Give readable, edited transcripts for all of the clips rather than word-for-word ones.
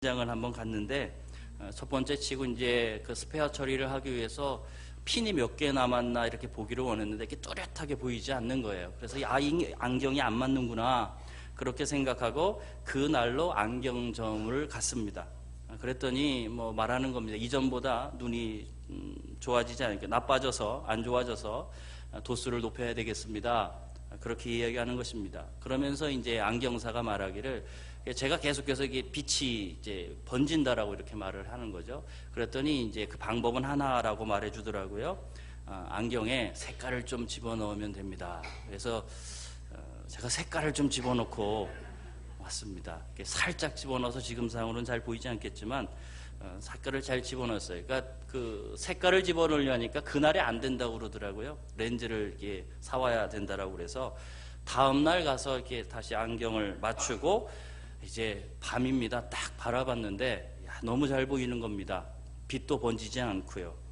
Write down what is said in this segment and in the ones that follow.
장을 한번 갔는데 첫 번째 치고 이제 그 스페어 처리를 하기 위해서 핀이 몇 개 남았나 이렇게 보기를 원했는데 이렇게 또렷하게 보이지 않는 거예요. 그래서 이 안경이 안 맞는구나 그렇게 생각하고 그날로 안경점을 갔습니다. 그랬더니 뭐 말하는 겁니다. 이전보다 눈이 좋아지지 않으니까 나빠져서 안 좋아져서 도수를 높여야 되겠습니다. 그렇게 이야기하는 것입니다. 그러면서 이제 안경사가 말하기를 제가 계속해서 이게 빛이 이제 번진다라고 이렇게 말을 하는 거죠. 그랬더니 이제 그 방법은 하나라고 말해주더라고요. 안경에 색깔을 좀 집어넣으면 됩니다. 그래서 제가 색깔을 좀 집어넣고 왔습니다. 살짝 집어넣어서 지금 상으로는 잘 보이지 않겠지만 색깔을 잘 집어넣었어요. 그러니까 그 색깔을 집어넣으려니까 그날에 안 된다고 그러더라고요. 렌즈를 이렇게 사와야 된다라고 그래서 다음 날 가서 이렇게 다시 안경을 맞추고 이제 밤입니다. 딱 바라봤는데 너무 잘 보이는 겁니다. 빛도 번지지 않고요.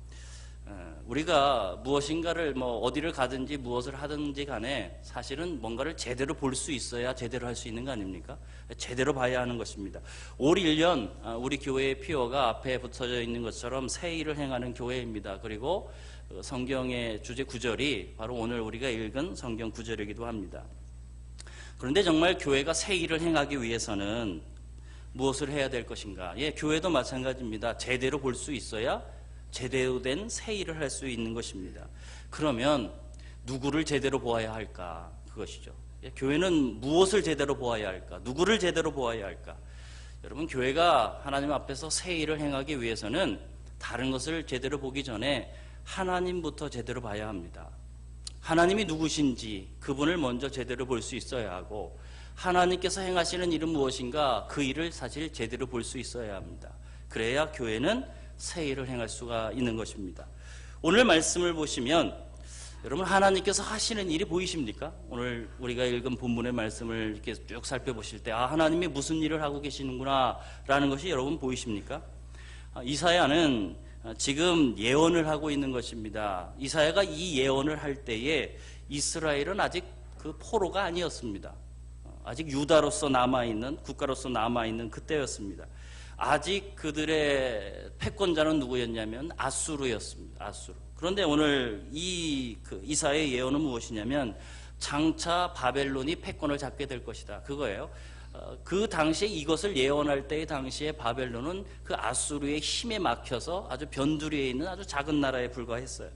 우리가 무엇인가를 뭐 어디를 가든지 무엇을 하든지 간에 사실은 뭔가를 제대로 볼 수 있어야 제대로 할 수 있는 거 아닙니까? 제대로 봐야 하는 것입니다. 올 1년 우리 교회의 피어가 앞에 붙어져 있는 것처럼 새 일을 행하는 교회입니다. 그리고 성경의 주제 구절이 바로 오늘 우리가 읽은 성경 구절이기도 합니다. 그런데 정말 교회가 새 일을 행하기 위해서는 무엇을 해야 될 것인가? 예, 교회도 마찬가지입니다. 제대로 볼 수 있어야 제대로 된 새 일을 할 수 있는 것입니다. 그러면 누구를 제대로 보아야 할까? 그것이죠. 교회는 무엇을 제대로 보아야 할까? 누구를 제대로 보아야 할까? 여러분, 교회가 하나님 앞에서 새 일을 행하기 위해서는 다른 것을 제대로 보기 전에 하나님부터 제대로 봐야 합니다. 하나님이 누구신지 그분을 먼저 제대로 볼 수 있어야 하고 하나님께서 행하시는 일은 무엇인가 그 일을 사실 제대로 볼 수 있어야 합니다. 그래야 교회는 새 일을 행할 수가 있는 것입니다. 오늘 말씀을 보시면 여러분 하나님께서 하시는 일이 보이십니까? 오늘 우리가 읽은 본문의 말씀을 이렇게 쭉 살펴보실 때 하나님이 무슨 일을 하고 계시는구나 라는 것이 여러분 보이십니까? 이사야는 지금 예언을 하고 있는 것입니다. 이사야가 이 예언을 할 때에 이스라엘은 아직 그 포로가 아니었습니다. 아직 유다로서 남아있는 국가로서 남아있는 그때였습니다. 아직 그들의 패권자는 누구였냐면 아수르였습니다. 아수르. 그런데 오늘 이사야의 예언은 무엇이냐면 장차 바벨론이 패권을 잡게 될 것이다. 그거예요. 그 당시에 이것을 예언할 때의 당시에 바벨론은 그 아수르의 힘에 막혀서 아주 변두리에 있는 아주 작은 나라에 불과했어요.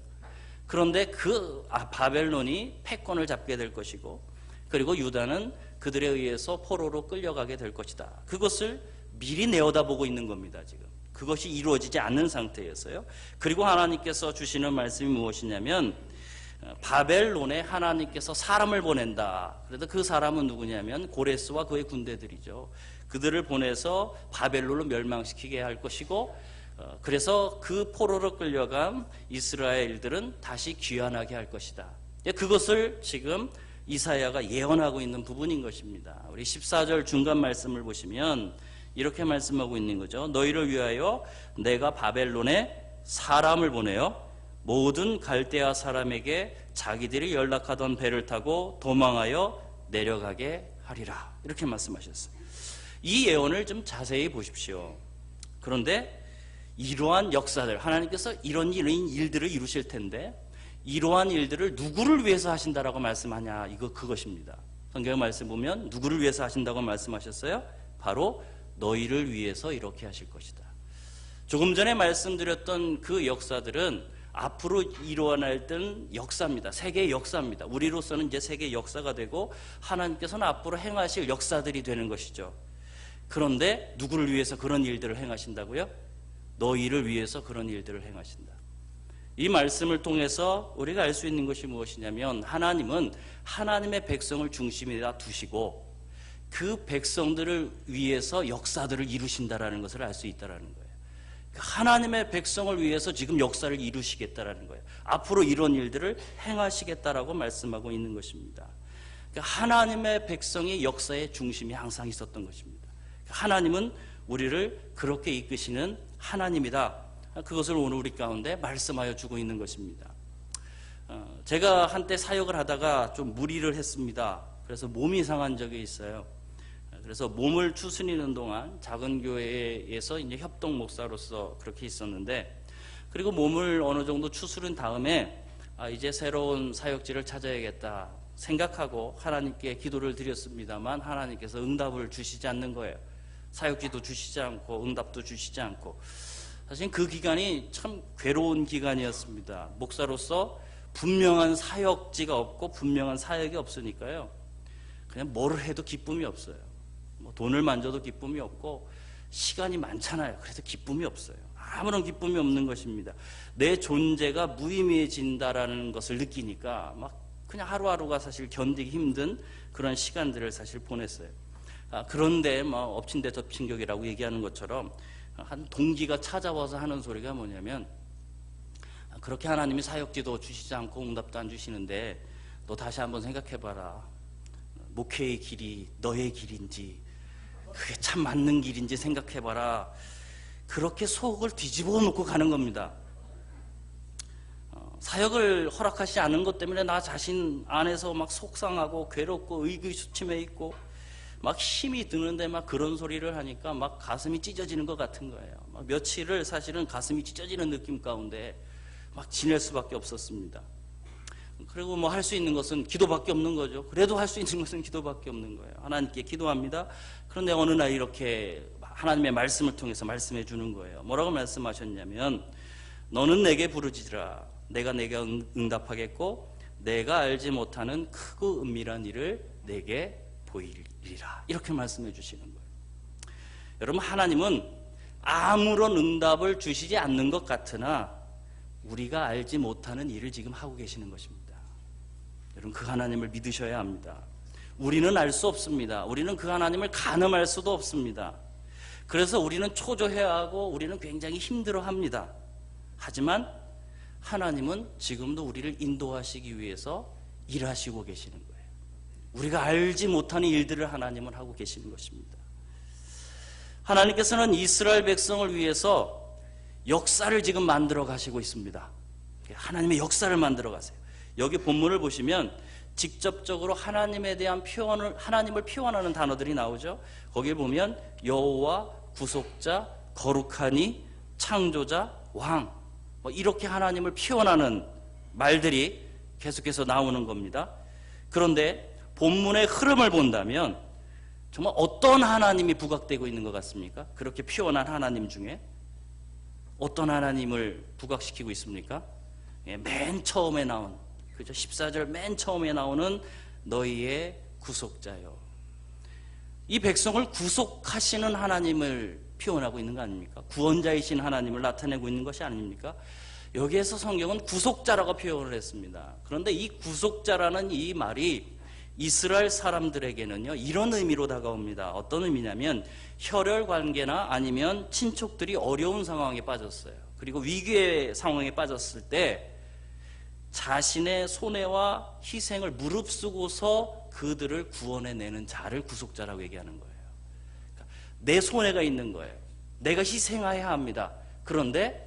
그런데 그 바벨론이 패권을 잡게 될 것이고 그리고 유다는 그들에 의해서 포로로 끌려가게 될 것이다. 그것을 미리 내어다보고 있는 겁니다. 지금 그것이 이루어지지 않는 상태였어요. 그리고 하나님께서 주시는 말씀이 무엇이냐면 바벨론에 하나님께서 사람을 보낸다. 그래서 그 사람은 누구냐면 고레스와 그의 군대들이죠. 그들을 보내서 바벨론을 멸망시키게 할 것이고 그래서 그 포로로 끌려간 이스라엘들은 다시 귀환하게 할 것이다. 그것을 지금 이사야가 예언하고 있는 부분인 것입니다. 우리 14절 중간 말씀을 보시면 이렇게 말씀하고 있는 거죠. 너희를 위하여 내가 바벨론에 사람을 보내어 모든 갈대아 사람에게 자기들이 연락하던 배를 타고 도망하여 내려가게 하리라. 이렇게 말씀하셨어요. 이 예언을 좀 자세히 보십시오. 그런데 이러한 역사들, 하나님께서 이런 일들을 이루실 텐데 이러한 일들을 누구를 위해서 하신다라고 말씀하냐, 그것입니다. 성경 말씀 보면 누구를 위해서 하신다고 말씀하셨어요? 바로 너희를 위해서 이렇게 하실 것이다. 조금 전에 말씀드렸던 그 역사들은 앞으로 일어날 역사입니다. 세계의 역사입니다. 우리로서는 이제 세계의 역사가 되고 하나님께서는 앞으로 행하실 역사들이 되는 것이죠. 그런데 누구를 위해서 그런 일들을 행하신다고요? 너희를 위해서 그런 일들을 행하신다. 이 말씀을 통해서 우리가 알 수 있는 것이 무엇이냐면 하나님은 하나님의 백성을 중심에다 두시고 그 백성들을 위해서 역사들을 이루신다라는 것을 알 수 있다라는 거예요. 하나님의 백성을 위해서 지금 역사를 이루시겠다라는 거예요. 앞으로 이런 일들을 행하시겠다라고 말씀하고 있는 것입니다. 하나님의 백성의 역사의 중심이 항상 있었던 것입니다. 하나님은 우리를 그렇게 이끄시는 하나님이다. 그것을 오늘 우리 가운데 말씀하여 주고 있는 것입니다. 제가 한때 사역을 하다가 좀 무리를 했습니다. 그래서 몸이 상한 적이 있어요. 그래서 몸을 추스리는 동안 작은 교회에서 이제 협동 목사로서 그렇게 있었는데, 그리고 몸을 어느 정도 추스른 다음에 이제 새로운 사역지를 찾아야겠다 생각하고 하나님께 기도를 드렸습니다만 하나님께서 응답을 주시지 않는 거예요. 사역지도 주시지 않고 응답도 주시지 않고. 사실 그 기간이 참 괴로운 기간이었습니다. 목사로서 분명한 사역지가 없고 분명한 사역이 없으니까요, 그냥 뭘 해도 기쁨이 없어요. 뭐 돈을 만져도 기쁨이 없고, 시간이 많잖아요. 그래서 기쁨이 없어요. 아무런 기쁨이 없는 것입니다. 내 존재가 무의미해진다라는 것을 느끼니까 막 그냥 하루하루가 사실 견디기 힘든 그런 시간들을 사실 보냈어요. 그런데 엎친 데 덮친 격이라고 얘기하는 것처럼 한 동기가 찾아와서 하는 소리가 뭐냐면, 그렇게 하나님이 사역지도 주시지 않고 응답도 안 주시는데 너 다시 한번 생각해봐라. 목회의 길이 너의 길인지 그게 참 맞는 길인지 생각해봐라. 그렇게 속을 뒤집어 놓고 가는 겁니다. 사역을 허락하시지 않은 것 때문에 나 자신 안에서 막 속상하고 괴롭고 의기소침해 있고 막 힘이 드는데 막 그런 소리를 하니까 막 가슴이 찢어지는 것 같은 거예요. 막 며칠을 사실은 가슴이 찢어지는 느낌 가운데 막 지낼 수밖에 없었습니다. 그리고 뭐 할 수 있는 것은 기도밖에 없는 거죠. 그래도 할 수 있는 것은 기도밖에 없는 거예요. 하나님께 기도합니다. 그런데 어느 날 이렇게 하나님의 말씀을 통해서 말씀해 주는 거예요. 뭐라고 말씀하셨냐면, 너는 내게 부르짖으라. 내가 내게 응답하겠고 내가 알지 못하는 크고 은밀한 일을 내게 보이리라. 이렇게 말씀해 주시는 거예요. 여러분, 하나님은 아무런 응답을 주시지 않는 것 같으나 우리가 알지 못하는 일을 지금 하고 계시는 것입니다. 여러분, 그 하나님을 믿으셔야 합니다. 우리는 알 수 없습니다. 우리는 그 하나님을 가늠할 수도 없습니다. 그래서 우리는 초조해야 하고 우리는 굉장히 힘들어합니다. 하지만 하나님은 지금도 우리를 인도하시기 위해서 일하시고 계시는 거예요. 우리가 알지 못하는 일들을 하나님은 하고 계시는 것입니다. 하나님께서는 이스라엘 백성을 위해서 역사를 지금 만들어 가시고 있습니다. 하나님의 역사를 만들어 가세요. 여기 본문을 보시면 직접적으로 하나님에 대한 하나님을 표현하는 단어들이 나오죠. 거기에 보면 여호와, 구속자, 거룩하니, 창조자, 왕, 이렇게 하나님을 표현하는 말들이 계속해서 나오는 겁니다. 그런데 본문의 흐름을 본다면 정말 어떤 하나님이 부각되고 있는 것 같습니까? 그렇게 표현한 하나님 중에 어떤 하나님을 부각시키고 있습니까? 맨 처음에 나온, 그죠? 14절 맨 처음에 나오는 너희의 구속자요. 이 백성을 구속하시는 하나님을 표현하고 있는 거 아닙니까? 구원자이신 하나님을 나타내고 있는 것이 아닙니까? 여기에서 성경은 구속자라고 표현을 했습니다. 그런데 이 구속자라는 이 말이 이스라엘 사람들에게는요, 이런 의미로 다가옵니다. 어떤 의미냐면 혈혈 관계나 아니면 친척들이 어려운 상황에 빠졌어요. 그리고 위기의 상황에 빠졌을 때 자신의 손해와 희생을 무릅쓰고서 그들을 구원해내는 자를 구속자라고 얘기하는 거예요. 그러니까 내 손해가 있는 거예요. 내가 희생해야 합니다. 그런데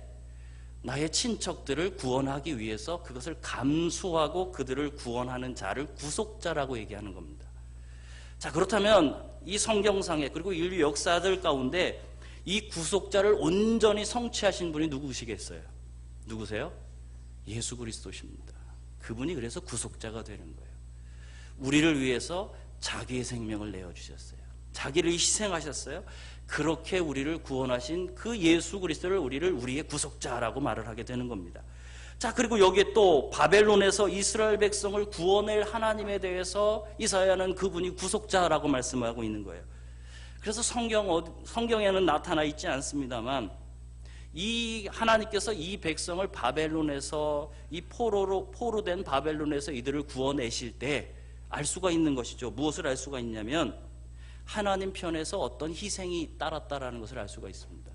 나의 친척들을 구원하기 위해서 그것을 감수하고 그들을 구원하는 자를 구속자라고 얘기하는 겁니다. 자, 그렇다면 이 성경상에 그리고 인류 역사들 가운데 이 구속자를 온전히 성취하신 분이 누구시겠어요? 누구세요? 예수 그리스도십니다. 그분이 그래서 구속자가 되는 거예요. 우리를 위해서 자기의 생명을 내어주셨어요. 자기를 희생하셨어요. 그렇게 우리를 구원하신 그 예수 그리스도를 우리를 우리의 구속자라고 말을 하게 되는 겁니다. 자, 그리고 여기에 또 바벨론에서 이스라엘 백성을 구원할 하나님에 대해서 이사야는 그분이 구속자라고 말씀하고 있는 거예요. 그래서 성경에는 나타나 있지 않습니다만 이 하나님께서 이 백성을 바벨론에서 이 포로된 바벨론에서 이들을 구원내실 때 알 수가 있는 것이죠. 무엇을 알 수가 있냐면 하나님 편에서 어떤 희생이 따랐다라는 것을 알 수가 있습니다.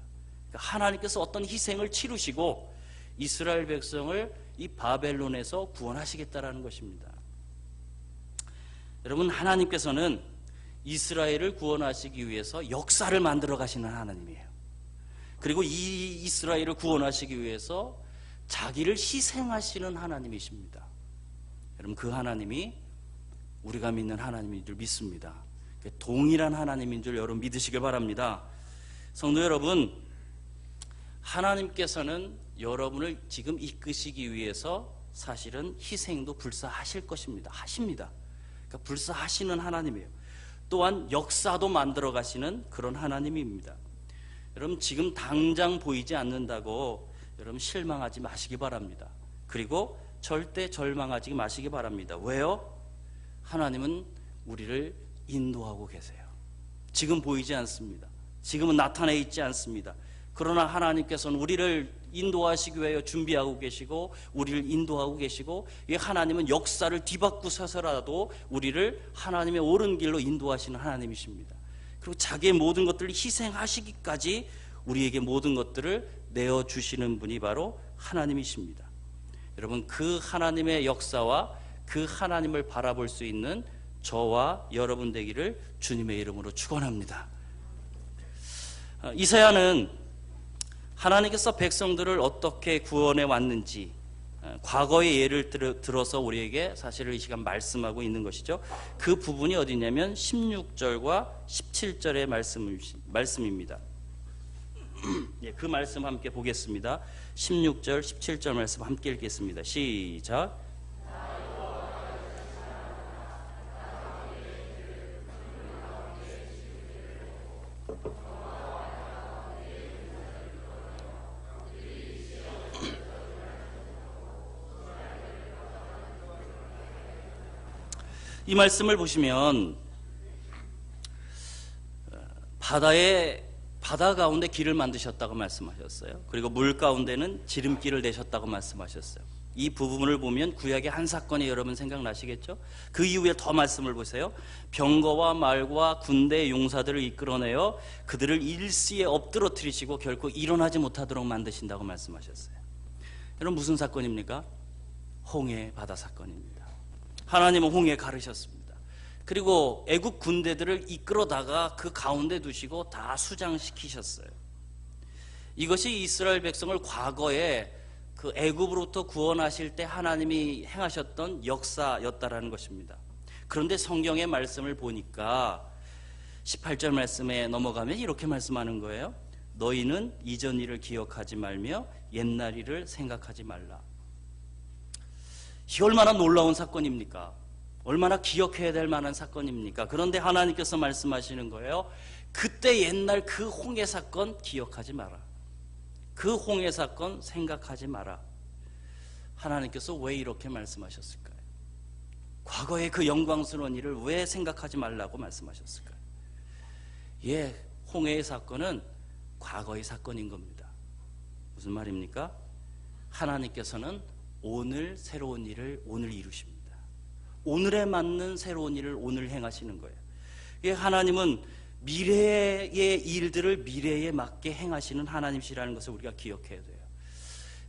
그러니까 하나님께서 어떤 희생을 치르시고 이스라엘 백성을 이 바벨론에서 구원하시겠다라는 것입니다. 여러분, 하나님께서는 이스라엘을 구원하시기 위해서 역사를 만들어 가시는 하나님이에요. 그리고 이 이스라엘을 구원하시기 위해서 자기를 희생하시는 하나님이십니다. 여러분, 그 하나님이 우리가 믿는 하나님인 줄 믿습니다. 동일한 하나님인 줄 여러분 믿으시길 바랍니다. 성도 여러분, 하나님께서는 여러분을 지금 이끄시기 위해서 사실은 희생도 불사하실 것입니다. 하십니다. 그러니까 불사하시는 하나님이에요. 또한 역사도 만들어 가시는 그런 하나님입니다. 여러분, 지금 당장 보이지 않는다고 여러분 실망하지 마시기 바랍니다. 그리고 절대 절망하지 마시기 바랍니다. 왜요? 하나님은 우리를 인도하고 계세요. 지금 보이지 않습니다. 지금은 나타내 있지 않습니다. 그러나 하나님께서는 우리를 인도하시기 위하여 준비하고 계시고 우리를 인도하고 계시고, 이 하나님은 역사를 뒤바꾸셔서라도 우리를 하나님의 옳은 길로 인도하시는 하나님이십니다. 그리고 자기의 모든 것들을 희생하시기까지 우리에게 모든 것들을 내어주시는 분이 바로 하나님이십니다. 여러분, 그 하나님의 역사와 그 하나님을 바라볼 수 있는 저와 여러분 되기를 주님의 이름으로 축원합니다. 이사야는 하나님께서 백성들을 어떻게 구원해 왔는지 과거의 예를 들어서 우리에게 사실을 이 시간 말씀하고 있는 것이죠. 그 부분이 어디냐면 16절과 17절의 말씀입니다. 예, 그 말씀 함께 보겠습니다. 16절, 17절 말씀 함께 읽겠습니다. 시작. 이 말씀을 보시면 바다 가운데 길을 만드셨다고 말씀하셨어요. 그리고 물 가운데는 지름길을 내셨다고 말씀하셨어요. 이 부분을 보면 구약의 한 사건이 여러분 생각나시겠죠? 그 이후에 더 말씀을 보세요. 병거와 말과 군대 용사들을 이끌어내어 그들을 일시에 엎드러뜨리시고 결코 일어나지 못하도록 만드신다고 말씀하셨어요. 여러분, 무슨 사건입니까? 홍해 바다 사건입니다. 하나님은 홍해에 가르셨습니다. 그리고 애국 군대들을 이끌어다가 그 가운데 두시고 다 수장시키셨어요. 이것이 이스라엘 백성을 과거에 그 애굽으로부터 구원하실 때 하나님이 행하셨던 역사였다라는 것입니다. 그런데 성경의 말씀을 보니까 18절 말씀에 넘어가면 이렇게 말씀하는 거예요. 너희는 이전 일을 기억하지 말며 옛날 일을 생각하지 말라. 이 얼마나 놀라운 사건입니까? 얼마나 기억해야 될 만한 사건입니까? 그런데 하나님께서 말씀하시는 거예요. 그때 옛날 그 홍해 사건 기억하지 마라. 그 홍해 사건 생각하지 마라. 하나님께서 왜 이렇게 말씀하셨을까요? 과거의 그 영광스러운 일을 왜 생각하지 말라고 말씀하셨을까요? 예, 홍해의 사건은 과거의 사건인 겁니다. 무슨 말입니까? 하나님께서는 오늘 새로운 일을 오늘 이루십니다. 오늘에 맞는 새로운 일을 오늘 행하시는 거예요. 하나님은 미래의 일들을 미래에 맞게 행하시는 하나님이시라는 것을 우리가 기억해야 돼요.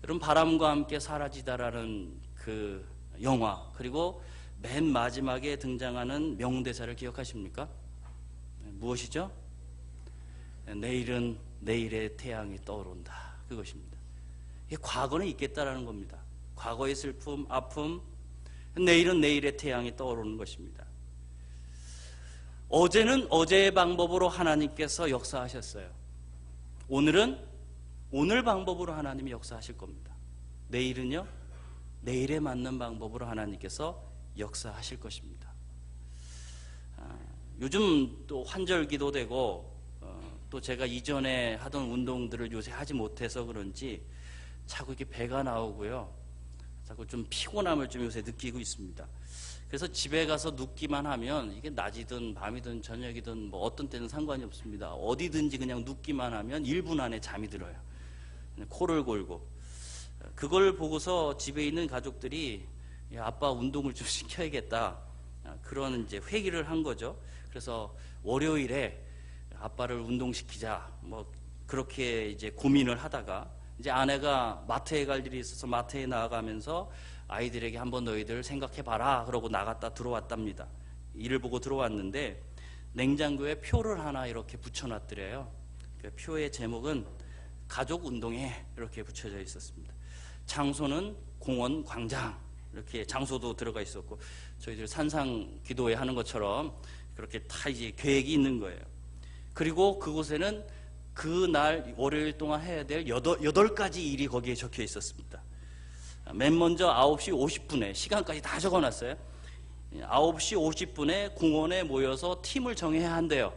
여러분, 바람과 함께 사라지다라는 그 영화, 그리고 맨 마지막에 등장하는 명대사를 기억하십니까? 무엇이죠? 내일은 내일의 태양이 떠오른다. 그것입니다. 이게 과거는 있겠다라는 겁니다. 과거의 슬픔, 아픔, 내일은 내일의 태양이 떠오르는 것입니다. 어제는 어제의 방법으로 하나님께서 역사하셨어요. 오늘은 오늘 방법으로 하나님이 역사하실 겁니다. 내일은요, 내일에 맞는 방법으로 하나님께서 역사하실 것입니다. 요즘 또 환절기도 되고 또 제가 이전에 하던 운동들을 요새 하지 못해서 그런지 자꾸 이렇게 배가 나오고요. 자꾸 좀 피곤함을 좀 요새 느끼고 있습니다. 그래서 집에 가서 눕기만 하면 이게 낮이든 밤이든 저녁이든 뭐 어떤 때는 상관이 없습니다. 어디든지 그냥 눕기만 하면 1분 안에 잠이 들어요. 코를 골고. 그걸 보고서 집에 있는 가족들이 야, 아빠 운동을 좀 시켜야겠다. 그런 이제 회의를 한 거죠. 그래서 월요일에 아빠를 운동시키자. 뭐 그렇게 이제 고민을 하다가 이제 아내가 마트에 갈 일이 있어서 마트에 나아가면서 아이들에게 한번 너희들 생각해봐라 그러고 나갔다 들어왔답니다. 일을 보고 들어왔는데 냉장고에 표를 하나 이렇게 붙여놨더래요. 그 표의 제목은 가족 운동회 이렇게 붙여져 있었습니다. 장소는 공원 광장, 이렇게 장소도 들어가 있었고 저희들 산상 기도회 하는 것처럼 그렇게 다 이제 계획이 있는 거예요. 그리고 그곳에는 그날 월요일 동안 해야 될 8가지 일이 거기에 적혀 있었습니다. 맨 먼저 9시 50분에 시간까지 다 적어놨어요. 9시 50분에 공원에 모여서 팀을 정해야 한대요.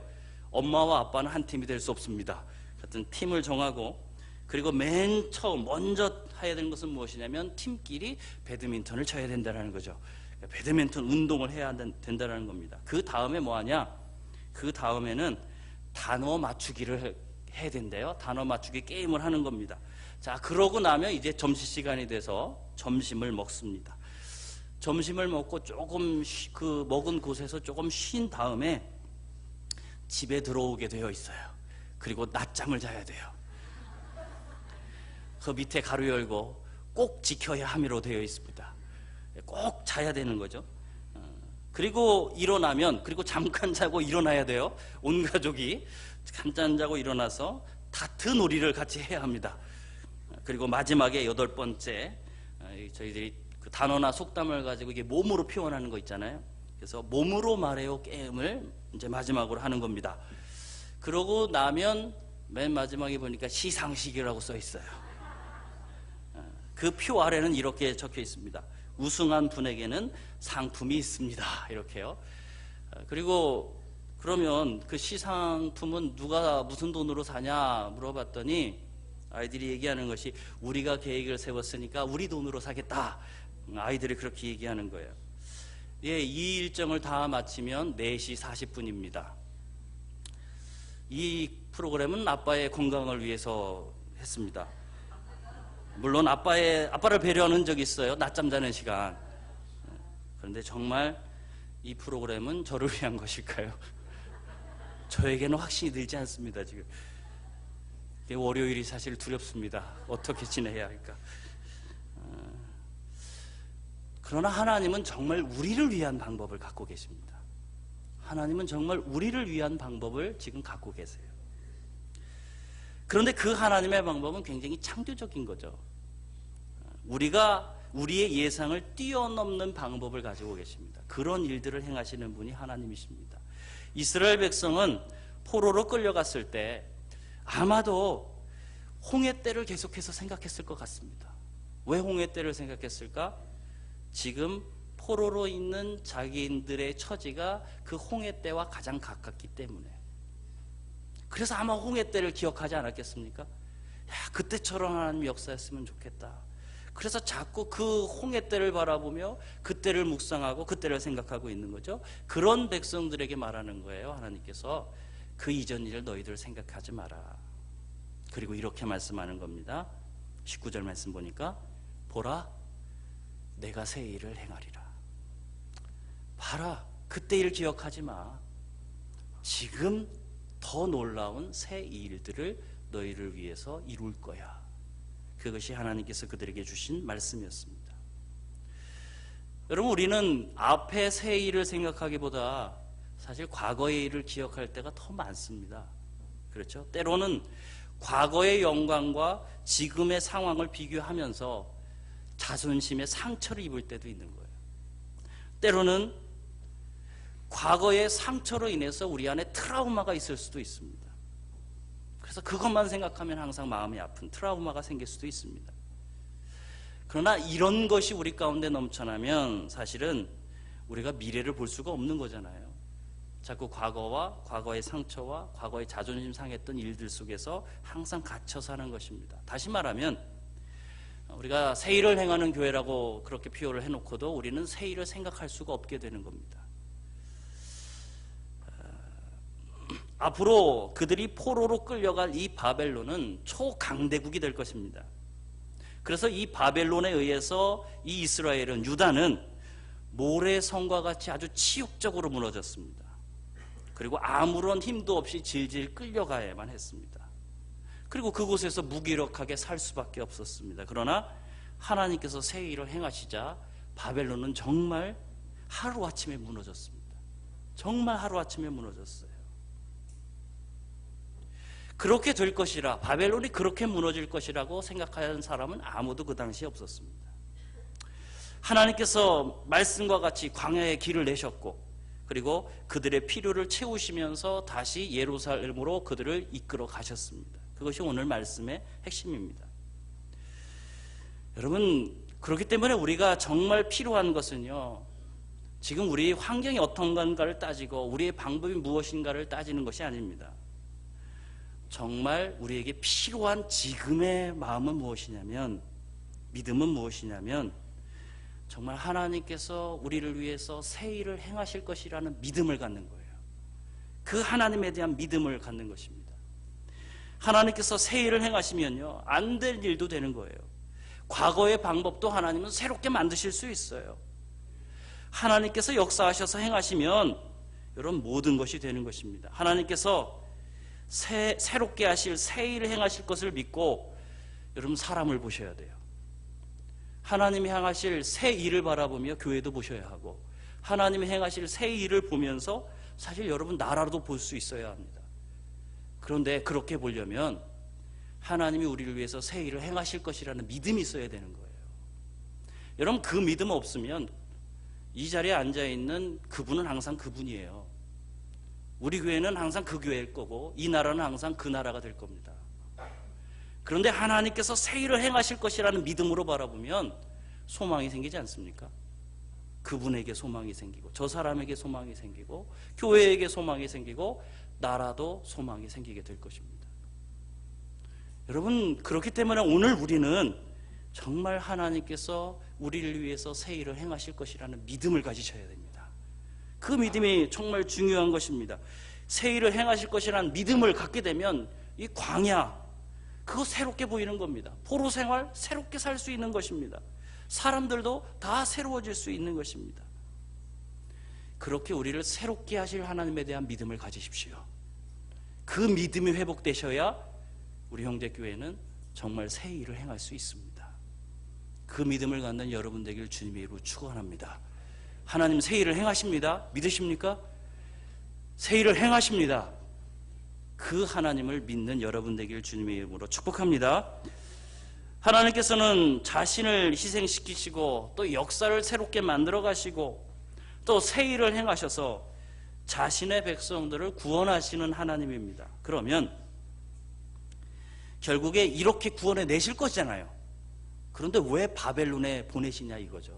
엄마와 아빠는 한 팀이 될 수 없습니다. 하여튼 팀을 정하고, 그리고 맨 처음 먼저 해야 되는 것은 무엇이냐면 팀끼리 배드민턴을 쳐야 된다는 거죠. 배드민턴 운동을 해야 된다는 겁니다. 그 다음에 뭐 하냐? 그 다음에는 단어 맞추기를 해야 된대요. 단어 맞추기 게임을 하는 겁니다. 자, 그러고 나면 이제 점심시간이 돼서 점심을 먹습니다. 점심을 먹고 조금 그 먹은 곳에서 조금 쉰 다음에 집에 들어오게 되어 있어요. 그리고 낮잠을 자야 돼요. 그 밑에 가로 열고 꼭 지켜야 함으로 되어 있습니다. 꼭 자야 되는 거죠. 그리고 일어나면, 그리고 잠깐 자고 일어나야 돼요. 온 가족이 잠깐 자고 일어나서 다트 놀이를 같이 해야 합니다. 그리고 마지막에 8번째, 저희들이 그 단어나 속담을 가지고 이게 몸으로 표현하는 거 있잖아요. 그래서 몸으로 말해요 게임을 이제 마지막으로 하는 겁니다. 그러고 나면 맨 마지막에 보니까 시상식이라고 써 있어요. 그 표 아래는 이렇게 적혀 있습니다. 우승한 분에게는 상품이 있습니다. 이렇게요. 그리고 그러면 그 시상품은 누가 무슨 돈으로 사냐 물어봤더니 아이들이 얘기하는 것이 우리가 계획을 세웠으니까 우리 돈으로 사겠다. 아이들이 그렇게 얘기하는 거예요. 예, 이 일정을 다 마치면 4시 40분입니다. 이 프로그램은 아빠의 건강을 위해서 했습니다. 물론 아빠를 배려하는 적이 있어요. 낮잠 자는 시간. 그런데 정말 이 프로그램은 저를 위한 것일까요? 저에게는 확신이 들지 않습니다. 지금 월요일이 사실 두렵습니다. 어떻게 지내야 할까? 그러나 하나님은 정말 우리를 위한 방법을 갖고 계십니다. 하나님은 정말 우리를 위한 방법을 지금 갖고 계세요. 그런데 그 하나님의 방법은 굉장히 창조적인 거죠. 우리의 예상을 뛰어넘는 방법을 가지고 계십니다. 그런 일들을 행하시는 분이 하나님이십니다. 이스라엘 백성은 포로로 끌려갔을 때 아마도 홍해때를 계속해서 생각했을 것 같습니다. 왜 홍해때를 생각했을까? 지금 포로로 있는 자기들의 처지가 그 홍해때와 가장 가깝기 때문에. 그래서 아마 홍해때를 기억하지 않았겠습니까? 야, 그때처럼 하나님 역사했으면 좋겠다. 그래서 자꾸 그 홍해때를 바라보며 그때를 묵상하고 그때를 생각하고 있는 거죠. 그런 백성들에게 말하는 거예요. 하나님께서 그 이전 일을 너희들 생각하지 마라. 그리고 이렇게 말씀하는 겁니다. 19절 말씀 보니까 보라 내가 새 일을 행하리라. 봐라 그때 일 기억하지 마. 지금 더 놀라운 새 일들을 너희를 위해서 이룰 거야. 그것이 하나님께서 그들에게 주신 말씀이었습니다. 여러분, 우리는 앞에 새 일을 생각하기보다 사실 과거의 일을 기억할 때가 더 많습니다. 그렇죠? 때로는 과거의 영광과 지금의 상황을 비교하면서 자존심의 상처를 입을 때도 있는 거예요. 때로는 과거의 상처로 인해서 우리 안에 트라우마가 있을 수도 있습니다. 그래서 그것만 생각하면 항상 마음이 아픈 트라우마가 생길 수도 있습니다. 그러나 이런 것이 우리 가운데 넘쳐나면 사실은 우리가 미래를 볼 수가 없는 거잖아요. 자꾸 과거와 과거의 상처와 과거의 자존심 상했던 일들 속에서 항상 갇혀 사는 것입니다. 다시 말하면 우리가 새 일을 행하는 교회라고 그렇게 표현을 해놓고도 우리는 새 일을 생각할 수가 없게 되는 겁니다. 앞으로 그들이 포로로 끌려갈 이 바벨론은 초강대국이 될 것입니다. 그래서 이 바벨론에 의해서 이 이스라엘은, 유다는 모래성과 같이 아주 치욕적으로 무너졌습니다. 그리고 아무런 힘도 없이 질질 끌려가야만 했습니다. 그리고 그곳에서 무기력하게 살 수밖에 없었습니다. 그러나 하나님께서 새 일을 행하시자 바벨론은 정말 하루아침에 무너졌습니다. 정말 하루아침에 무너졌어요. 그렇게 될 것이라, 바벨론이 그렇게 무너질 것이라고 생각하는 사람은 아무도 그 당시에 없었습니다. 하나님께서 말씀과 같이 광야에 길을 내셨고 그리고 그들의 필요를 채우시면서 다시 예루살렘으로 그들을 이끌어 가셨습니다. 그것이 오늘 말씀의 핵심입니다. 여러분, 그렇기 때문에 우리가 정말 필요한 것은요, 지금 우리 환경이 어떤가를 따지고 우리의 방법이 무엇인가를 따지는 것이 아닙니다. 정말 우리에게 필요한 지금의 마음은 무엇이냐면, 믿음은 무엇이냐면, 정말 하나님께서 우리를 위해서 새 일을 행하실 것이라는 믿음을 갖는 거예요. 그 하나님에 대한 믿음을 갖는 것입니다. 하나님께서 새 일을 행하시면요, 안 될 일도 되는 거예요. 과거의 방법도 하나님은 새롭게 만드실 수 있어요. 하나님께서 역사하셔서 행하시면 여러분 모든 것이 되는 것입니다. 하나님께서 새롭게 하실 새 일을 행하실 것을 믿고 여러분 사람을 보셔야 돼요. 하나님이 행하실 새 일을 바라보며 교회도 보셔야 하고, 하나님이 행하실 새 일을 보면서 사실 여러분 나라도 볼 수 있어야 합니다. 그런데 그렇게 보려면 하나님이 우리를 위해서 새 일을 행하실 것이라는 믿음이 있어야 되는 거예요. 여러분, 그 믿음 없으면 이 자리에 앉아있는 그분은 항상 그분이에요. 우리 교회는 항상 그 교회일 거고, 이 나라는 항상 그 나라가 될 겁니다. 그런데 하나님께서 새 일을 행하실 것이라는 믿음으로 바라보면 소망이 생기지 않습니까? 그분에게 소망이 생기고, 저 사람에게 소망이 생기고, 교회에게 소망이 생기고, 나라도 소망이 생기게 될 것입니다. 여러분, 그렇기 때문에 오늘 우리는 정말 하나님께서 우리를 위해서 새 일을 행하실 것이라는 믿음을 가지셔야 됩니다. 그 믿음이 정말 중요한 것입니다. 새 일을 행하실 것이라는 믿음을 갖게 되면 이 광야, 그거 새롭게 보이는 겁니다. 포로 생활 새롭게 살 수 있는 것입니다. 사람들도 다 새로워질 수 있는 것입니다. 그렇게 우리를 새롭게 하실 하나님에 대한 믿음을 가지십시오. 그 믿음이 회복되셔야 우리 형제교회는 정말 새 일을 행할 수 있습니다. 그 믿음을 갖는 여러분 되길 주님의 이름으로 축원합니다. 하나님 새 일을 행하십니다. 믿으십니까? 새 일을 행하십니다. 그 하나님을 믿는 여러분 되길 주님의 이름으로 축복합니다. 하나님께서는 자신을 희생시키시고 또 역사를 새롭게 만들어 가시고 또 새 일을 행하셔서 자신의 백성들을 구원하시는 하나님입니다. 그러면 결국에 이렇게 구원해 내실 것이잖아요. 그런데 왜 바벨론에 보내시냐 이거죠.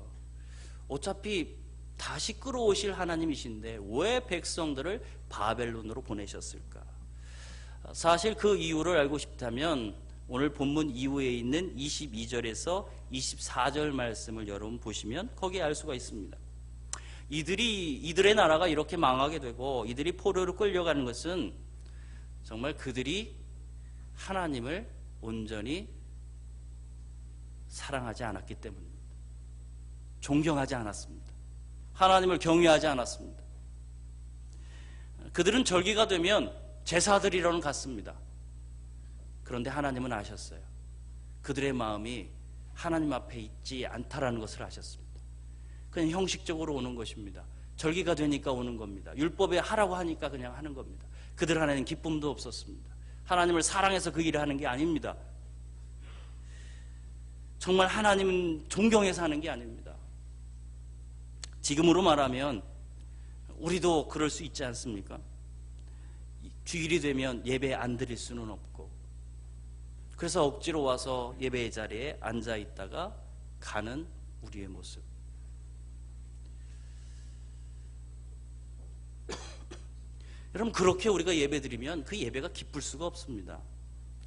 어차피 다시 끌어오실 하나님이신데 왜 백성들을 바벨론으로 보내셨을까? 사실 그 이유를 알고 싶다면 오늘 본문 이후에 있는 22절에서 24절 말씀을 여러분 보시면 거기에 알 수가 있습니다. 이들의 나라가 이렇게 망하게 되고 이들이 포로로 끌려가는 것은 정말 그들이 하나님을 온전히 사랑하지 않았기 때문입니다. 존경하지 않았습니다. 하나님을 경외하지 않았습니다. 그들은 절기가 되면 제사드리러는 갔습니다. 그런데 하나님은 아셨어요. 그들의 마음이 하나님 앞에 있지 않다라는 것을 아셨습니다. 그냥 형식적으로 오는 것입니다. 절기가 되니까 오는 겁니다. 율법에 하라고 하니까 그냥 하는 겁니다. 그들 안에는 기쁨도 없었습니다. 하나님을 사랑해서 그 일을 하는 게 아닙니다. 정말 하나님은 존경해서 하는 게 아닙니다. 지금으로 말하면 우리도 그럴 수 있지 않습니까? 주일이 되면 예배 안 드릴 수는 없고, 그래서 억지로 와서 예배의 자리에 앉아 있다가 가는 우리의 모습. 여러분, 그렇게 우리가 예배 드리면 그 예배가 기쁠 수가 없습니다.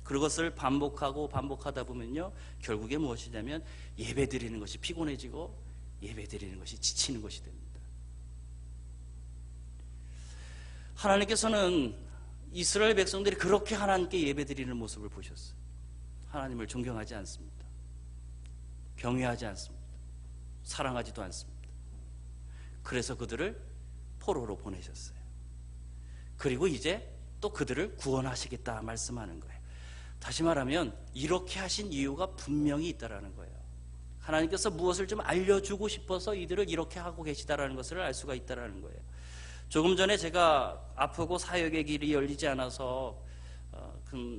그것을 반복하다 보면요, 결국에 무엇이냐면 예배 드리는 것이 피곤해지고 예배 드리는 것이 지치는 것이 됩니다. 하나님께서는 이스라엘 백성들이 그렇게 하나님께 예배 드리는 모습을 보셨어요. 하나님을 존경하지 않습니다. 경외하지 않습니다. 사랑하지도 않습니다. 그래서 그들을 포로로 보내셨어요. 그리고 이제 또 그들을 구원하시겠다 말씀하는 거예요. 다시 말하면 이렇게 하신 이유가 분명히 있다라는 거예요. 하나님께서 무엇을 좀 알려주고 싶어서 이들을 이렇게 하고 계시다라는 것을 알 수가 있다라는 거예요. 조금 전에 제가 아프고 사역의 길이 열리지 않아서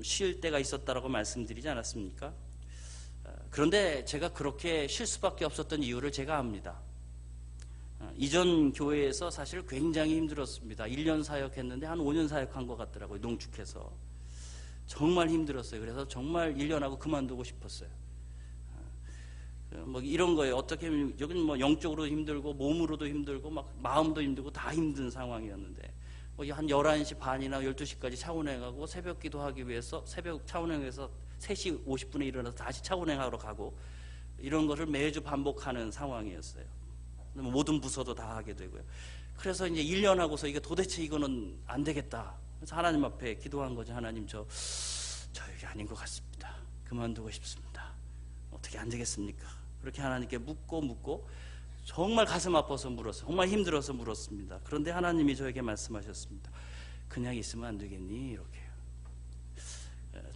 쉴 때가 있었다라고 말씀드리지 않았습니까? 그런데 제가 그렇게 쉴 수밖에 없었던 이유를 제가 압니다. 이전 교회에서 사실 굉장히 힘들었습니다. 1년 사역했는데 한 5년 사역한 것 같더라고요. 농축해서. 정말 힘들었어요. 그래서 정말 1년 하고 그만두고 싶었어요. 뭐 이런 거예요. 어떻게 여기는 뭐 영적으로도 힘들고 몸으로도 힘들고 막 마음도 힘들고 다 힘든 상황이었는데 뭐 한 11시 반이나 12시까지 차운행 가고 새벽 기도하기 위해서 새벽 차운행에서 3시 50분에 일어나서 다시 차운행하러 가고 이런 것을 매주 반복하는 상황이었어요. 모든 부서도 다 하게 되고요. 그래서 이제 1년 하고서 이게 도대체 이거는 안 되겠다. 그래서 하나님 앞에 기도한 거죠. 하나님 저 여기 아닌 것 같습니다. 그만두고 싶습니다. 어떻게 안 되겠습니까? 그렇게 하나님께 묻고 정말 가슴 아파서 물었어요. 정말 힘들어서 물었습니다. 그런데 하나님이 저에게 말씀하셨습니다. 그냥 있으면 안 되겠니? 이렇게요.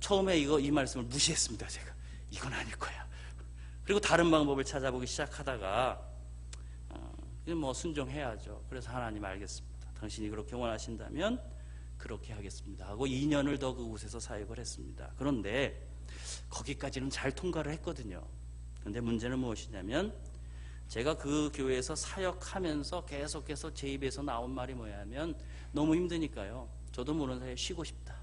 처음에 이 말씀을 무시했습니다. 제가 이건 아닐 거야. 그리고 다른 방법을 찾아보기 시작하다가 뭐 순종해야죠. 그래서 하나님 알겠습니다. 당신이 그렇게 원하신다면 그렇게 하겠습니다 하고 2년을 더 그곳에서 사역을 했습니다. 그런데 거기까지는 잘 통과를 했거든요. 그런데 문제는 무엇이냐면 제가 그 교회에서 사역하면서 계속해서 제 입에서 나온 말이 뭐냐면 너무 힘드니까요. 저도 모르는 사이에 쉬고 싶다.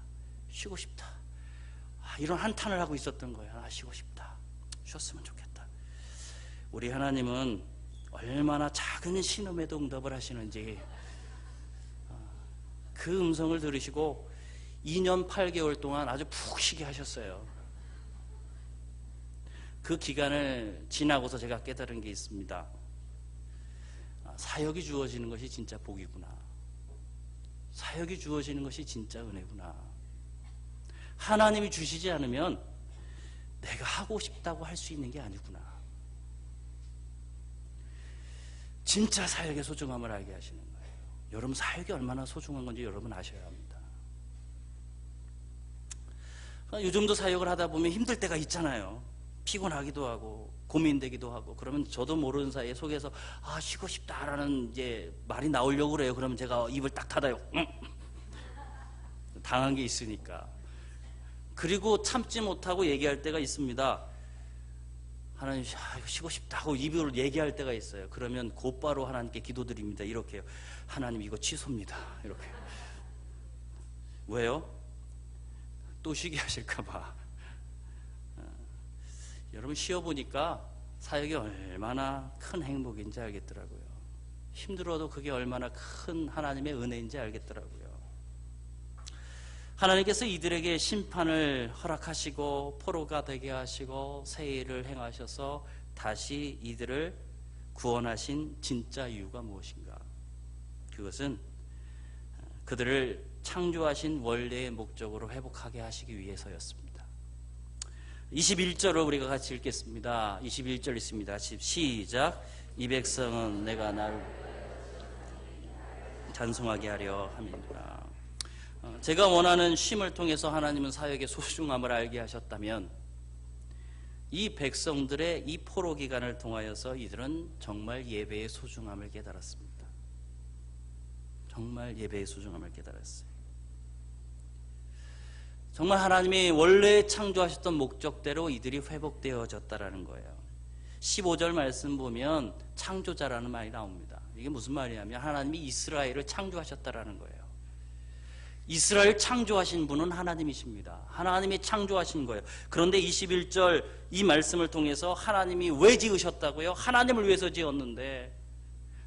이런 한탄을 하고 있었던 거예요. 쉬고 싶다. 쉬었으면 좋겠다. 우리 하나님은 얼마나 작은 신음에도 응답을 하시는지 그 음성을 들으시고 2년 8개월 동안 아주 푹 쉬게 하셨어요. 그 기간을 지나고서 제가 깨달은 게 있습니다. 사역이 주어지는 것이 진짜 복이구나. 사역이 주어지는 것이 진짜 은혜구나. 하나님이 주시지 않으면 내가 하고 싶다고 할 수 있는 게 아니구나. 진짜 사역의 소중함을 알게 하시는 거예요. 여러분 사역이 얼마나 소중한 건지 여러분 아셔야 합니다. 요즘도 사역을 하다 보면 힘들 때가 있잖아요. 피곤하기도 하고 고민되기도 하고 그러면 저도 모르는 사이에 속에서 쉬고 싶다라는 이제 말이 나오려고 그래요. 그러면 제가 입을 딱 닫아요. 당한 게 있으니까. 그리고 참지 못하고 얘기할 때가 있습니다. 하나님 이거 쉬고 싶다고 입으로 얘기할 때가 있어요. 그러면 곧바로 하나님께 기도드립니다. 이렇게요. 하나님 이거 취소입니다. 이렇게. 왜요? 또 쉬게 하실까 봐. 여러분 쉬어보니까 사역이 얼마나 큰 행복인지 알겠더라고요. 힘들어도 그게 얼마나 큰 하나님의 은혜인지 알겠더라고요. 하나님께서 이들에게 심판을 허락하시고 포로가 되게 하시고 새 일을 행하셔서 다시 이들을 구원하신 진짜 이유가 무엇인가? 그것은 그들을 창조하신 원래의 목적으로 회복하게 하시기 위해서였습니다. 21절을 우리가 같이 읽겠습니다. 21절 있습니다. 시작. 이 백성은 내가 나를 찬송하게 하려 함이니라. 제가 원하는 쉼을 통해서 하나님은 사역의 소중함을 알게 하셨다면 이 백성들의 이 포로 기간을 통하여서 이들은 정말 예배의 소중함을 깨달았습니다. 정말 예배의 소중함을 깨달았어요. 정말 하나님이 원래 창조하셨던 목적대로 이들이 회복되어졌다라는 거예요. 15절 말씀 보면 창조자라는 말이 나옵니다. 이게 무슨 말이냐면 하나님이 이스라엘을 창조하셨다라는 거예요. 이스라엘 창조하신 분은 하나님이십니다. 하나님이 창조하신 거예요. 그런데 21절 이 말씀을 통해서 하나님이 왜 지으셨다고요? 하나님을 위해서 지었는데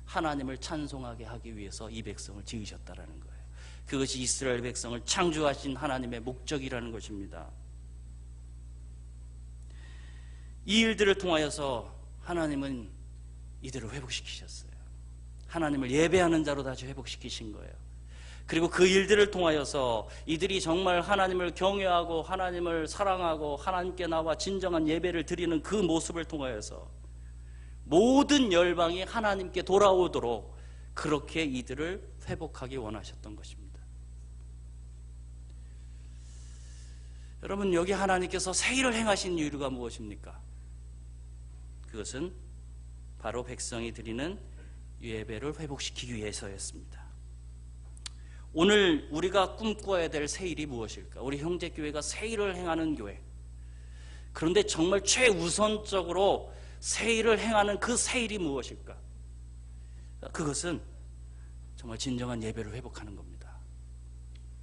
하나님을 찬송하게 하기 위해서 이 백성을 지으셨다라는 거예요. 그것이 이스라엘 백성을 창조하신 하나님의 목적이라는 것입니다. 이 일들을 통하여서 하나님은 이들을 회복시키셨어요. 하나님을 예배하는 자로 다시 회복시키신 거예요. 그리고 그 일들을 통하여서 이들이 정말 하나님을 경외하고 하나님을 사랑하고 하나님께 나와 진정한 예배를 드리는 그 모습을 통하여서 모든 열방이 하나님께 돌아오도록 그렇게 이들을 회복하기 원하셨던 것입니다. 여러분 여기 하나님께서 새 일을 행하신 이유가 무엇입니까? 그것은 바로 백성이 드리는 예배를 회복시키기 위해서였습니다. 오늘 우리가 꿈꿔야 될 새 일이 무엇일까? 우리 형제교회가 새 일을 행하는 교회. 그런데 정말 최우선적으로 새 일을 행하는 그 새 일이 무엇일까? 그것은 정말 진정한 예배를 회복하는 겁니다.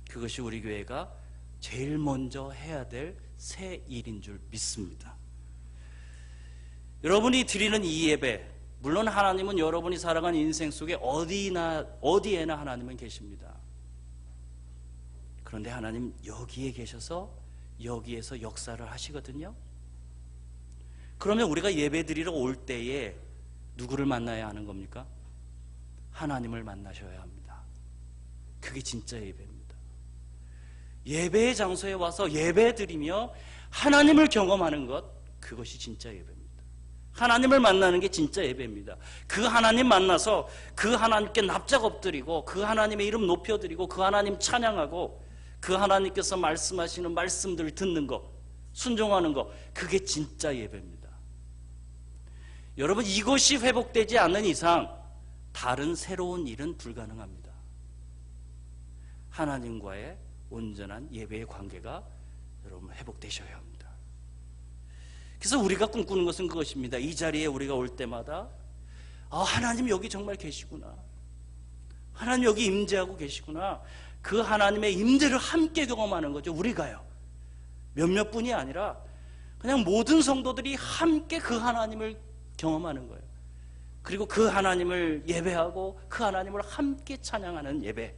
그것이 우리 교회가 제일 먼저 해야 될 새 일인 줄 믿습니다. 여러분이 드리는 이 예배, 물론 하나님은 여러분이 살아가는 인생 속에 어디에나 하나님은 계십니다. 그런데 하나님 여기에 계셔서 여기에서 역사를 하시거든요. 그러면 우리가 예배 드리러 올 때에 누구를 만나야 하는 겁니까? 하나님을 만나셔야 합니다. 그게 진짜 예배입니다. 예배의 장소에 와서 예배 드리며 하나님을 경험하는 것, 그것이 진짜 예배입니다. 하나님을 만나는 게 진짜 예배입니다. 그 하나님 만나서 그 하나님께 납작 엎드리고 그 하나님의 이름 높여드리고 그 하나님 찬양하고 그 하나님께서 말씀하시는 말씀들을 듣는 것, 순종하는 것, 그게 진짜 예배입니다. 여러분, 이것이 회복되지 않는 이상 다른 새로운 일은 불가능합니다. 하나님과의 온전한 예배의 관계가 여러분 회복되셔야 합니다. 그래서 우리가 꿈꾸는 것은 그것입니다. 이 자리에 우리가 올 때마다 하나님 여기 정말 계시구나, 하나님 여기 임재하고 계시구나, 그 하나님의 임재를 함께 경험하는 거죠. 우리가요, 몇몇 분이 아니라 그냥 모든 성도들이 함께 그 하나님을 경험하는 거예요. 그리고 그 하나님을 예배하고 그 하나님을 함께 찬양하는 예배,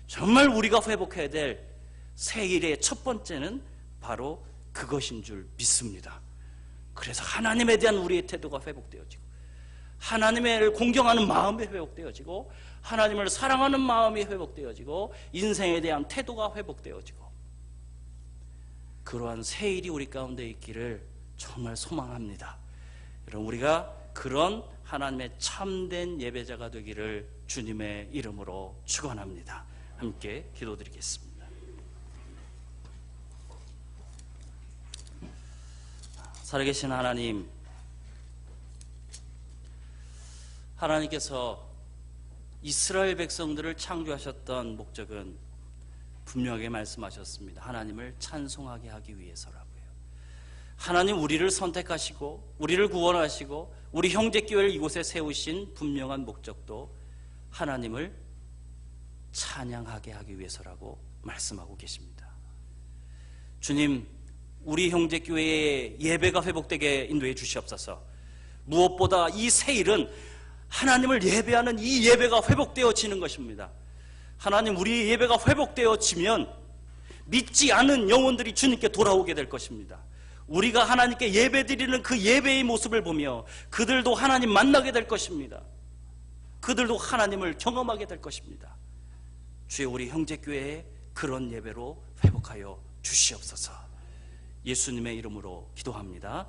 정말 우리가 회복해야 될 새 일의 첫 번째는 바로 그것인 줄 믿습니다. 그래서 하나님에 대한 우리의 태도가 회복되어지고, 하나님을 공경하는 마음이 회복되어지고, 하나님을 사랑하는 마음이 회복되어지고, 인생에 대한 태도가 회복되어지고, 그러한 새 일이 우리 가운데 있기를 정말 소망합니다. 여러분, 우리가 그런 하나님의 참된 예배자가 되기를 주님의 이름으로 축원합니다. 함께 기도드리겠습니다. 살아계신 하나님, 하나님께서 이스라엘 백성들을 창조하셨던 목적은 분명하게 말씀하셨습니다. 하나님을 찬송하게 하기 위해서라고요. 하나님 우리를 선택하시고 우리를 구원하시고 우리 형제교회를 이곳에 세우신 분명한 목적도 하나님을 찬양하게 하기 위해서라고 말씀하고 계십니다. 주님, 우리 형제교회의 예배가 회복되게 인도해 주시옵소서. 무엇보다 이 새 일은 하나님을 예배하는 이 예배가 회복되어지는 것입니다. 하나님, 우리 예배가 회복되어지면 믿지 않은 영혼들이 주님께 돌아오게 될 것입니다. 우리가 하나님께 예배드리는 그 예배의 모습을 보며 그들도 하나님 만나게 될 것입니다. 그들도 하나님을 경험하게 될 것입니다. 주여, 우리 형제교회에 그런 예배로 회복하여 주시옵소서. 예수님의 이름으로 기도합니다.